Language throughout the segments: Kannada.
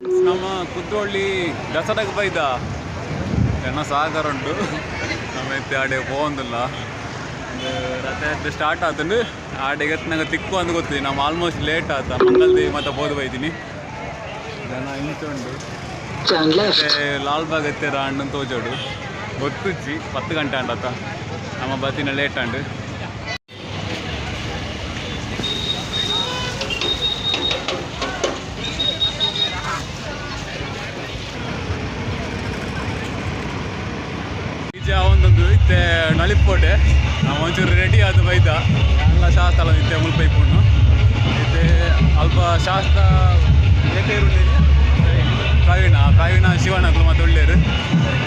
ನಮ್ಮ ಕುದ್ರೋಳಿ ದಸರಾಗೆ ಬೈದ ಜನ ಸಾಗರ ಉಂಟು ನಮ್ಮೈತೆ ಆಡೆ ಹೋಗಂದಿಲ್ಲ ರಥಯಾತ್ರೆ ಸ್ಟಾರ್ಟ್ ಆತಂಡು ಆಡೆಗೆ ನಂಗೆ ತಿಕ್ಕು ಅಂದ್ ಗೊತ್ತಿದೆ ನಾವು ಆಲ್ಮೋಸ್ಟ್ ಲೇಟ್ ಆತ ಮಂಗಲ್ದೇವಿ ಮತ್ತೆ ಬೋದು ಬೈತೀನಿ ಜನ ಇಂಚ ಉಂಟು ಮತ್ತೆ ಲಾಲ್ಬಾಗ್ ಎತ್ತರ ಅಂಡು ತೋಜೋಡು ಗೊತ್ತುಚ್ಚಿ 10 ಗಂಟೆ ಅಂಡತ್ತ ನಮ್ಮ ಬತ್ತಿನ ಲೇಟ್ ಅಂಡು ಒಂದೊಂದು ಇತ್ತೆ ನಳಿಪೋಟೆ ನಾವು ಒಂಚೂರು ರೆಡಿ ಆದ ಬೈದ ಎಲ್ಲ ಶಾಸ್ತ್ರ ಅಲ್ಲ ಇತ್ತೆ ಮುಲ್ಪೈಪುಣ್ಣು ಇತ್ತೆ ಅಲ್ಪ ಶಾಸ್ತ್ರ ಕಾವಿನ ಶಿವನಕ್ಲು ಮತ್ತೆ ಒಳ್ಳೆಯರು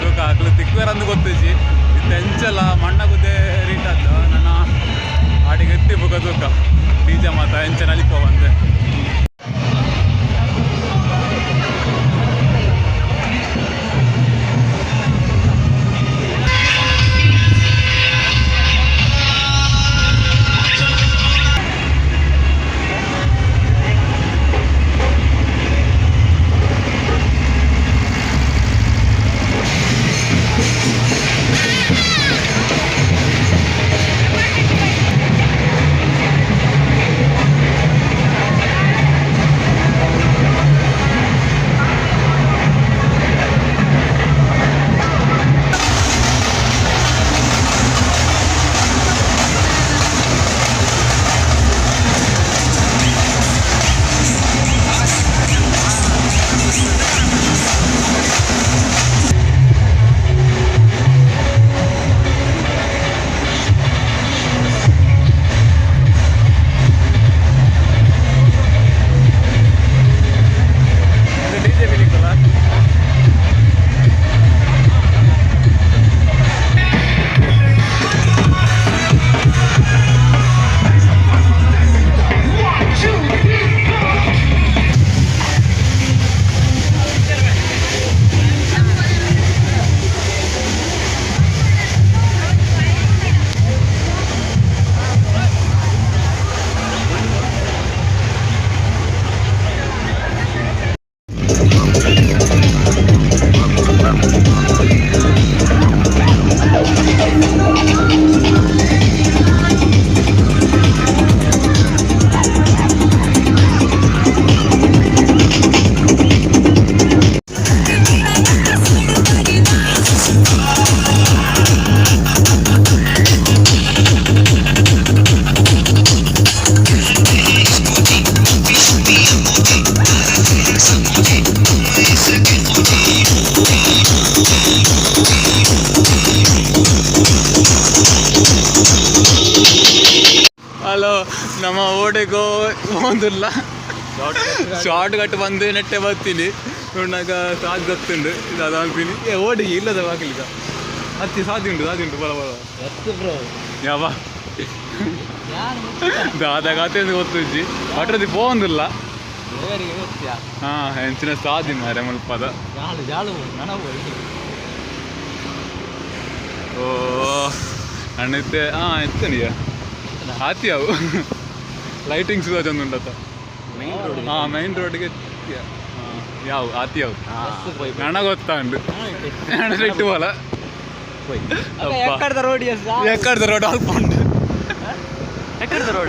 ತೂಕ ಹಾಕ್ಲು ತಿಕ್ವೇರ್ ಅಂದು ಗೊತ್ತಿಸಿ ಇತ್ತೆ ಎಂಚಲ್ಲ ಮಣ್ಣಗುದ್ದೆ ರೀಟ್ ಆದ ನನ್ನ ಆಡಿಗೆ ಎತ್ತಿ ಬುಗ ತೂಕ ಬೀಜ ಮಾತ ಎಂಚ ನಲಿಪೋವಂತೆ ಹಲೋ ನಮ್ಮ ಓಡೆಗೋ ಒಂದಿಲ್ಲ ಶಾರ್ಟ್ ಕಟ್ ಬಂದು ನೆಟ್ಟೆ ಬರ್ತೀನಿ ನೋಡಾಗ ಸಾಧ್ ಗೊತ್ತುಂಡು ಇದು ಅದು ಅಂತೀನಿ ಓಡಿಗೆ ಇಲ್ಲದ ಬಾಗಿಲಿಗ ಹತ್ತಿ ಸಾಧಿ ಉಂಟು ಬಲ ಯಾವ ದಾದಾಗ ಅತ್ತೆಂದು ಗೊತ್ತಿಜ್ಜಿ ಅಟ್ರದಿ ಪೋಂದಿಲ್ಲ ಹಾಂ ಹೆಂಚಿನ ಸಾಧಿ ಮಾರೆ ಮುಲ್ಪದ ಓ ಅಣ್ಣಿತ್ತೆ ಹಾಂ ಎತ್ತನಿಯ ಆತಿ ಅವು ಲೈಟಿಂಗ್ಸ್ ಚಂದ ಉಂಟತ್ತ ಹಾಂ ಮೈನ್ ರೋಡ್ಗೆ ಯಾವ ಆತಿ ಅವು ಹಣ ಗೊತ್ತಾ ಉಂಟು ಹಣ ಇಟ್ಟು ಬೋಲ ಎಕ್ಕಡ್ದ ರೋಡ್ ಅಲ್ಪ ಉಂಟು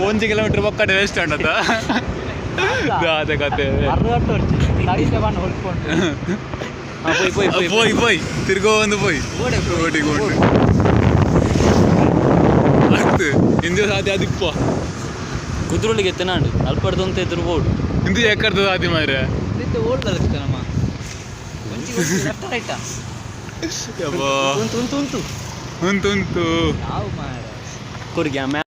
1 ಕಿಲೋಮೀಟರ್ ಒಕ್ಕಡೆ ವೇಸ್ಟ್ ಉಂಟತ್ತ ಅದೇ ಕತೆ പോയി തിരികെ വന്ന് പോയി ഓടിക്കൊണ്ട് ಆಗ್ತು ಹಿಂದೆ ಸಾಧ್ಯ ಅದಿಪ್ಪ ಕುದ್ರೋಳಿಗೆ ಎತ್ತನಾಡು ಅಲ್ಪಡ್ದು ಅಂತ ತಿರ್ಬೋದು ಹಿಂದೆ ಯಾಕರ್ದು ಸಾಧ್ಯ ಮಾರ್ರೆ ಓಡ್ಲಮ್ಮ ಉಂಟು ಕೊಡ್ಗೆ